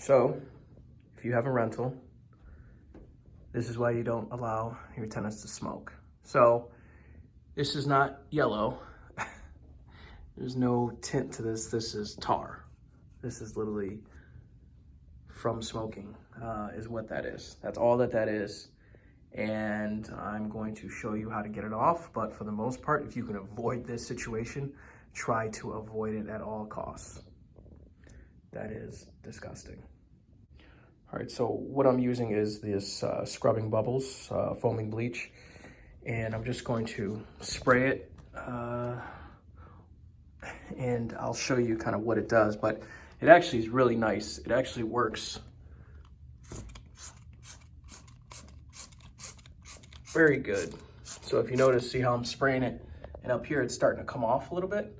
So if you have a rental, this is why you don't allow your tenants to smoke. So this is not yellow. There's no tint to this. This is tar. This is literally from smoking, is what that is. That's all that is. And I'm going to show you how to get it off. But for the most part, if you can avoid this situation, try to avoid it at all costs. That is disgusting. All right, so what I'm using is this scrubbing bubbles, foaming bleach, and I'm just going to spray it, and I'll show you kind of what it does, but it actually is really nice. It actually works very good. So if you notice, see how I'm spraying it, and up here it's starting to come off a little bit.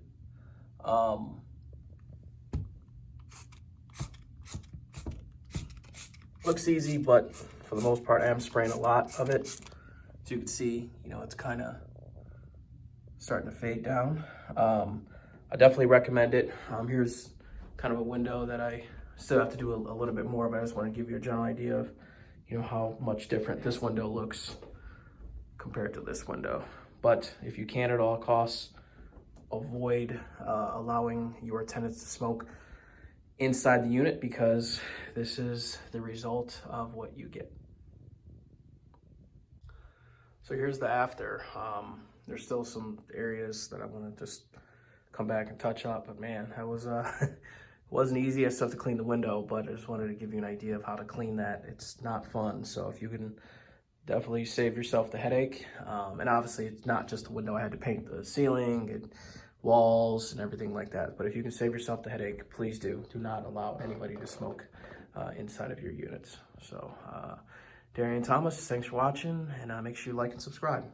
Looks easy, but for the most part, I am spraying a lot of it. As you can see, you know, it's kind of starting to fade down. I definitely recommend it. Here's kind of a window that I still have to do a little bit more, but I just want to give you a general idea of, you know, how much different this window looks compared to this window. But if you can at all costs, avoid allowing your tenants to smoke inside the unit, because this is the result of what you get. So here's the after. There's still some areas that I want to just come back and touch up, but man, that was wasn't easy. I still have to clean the window, but I just wanted to give you an idea of how to clean that. It's not fun. So if you can definitely save yourself the headache. And obviously it's not just the window. I had to paint the ceiling and walls and everything like that. But if you can save yourself the headache, please do. Do not allow anybody to smoke inside of your units. So Darian Thomas, thanks for watching, and make sure you like and subscribe.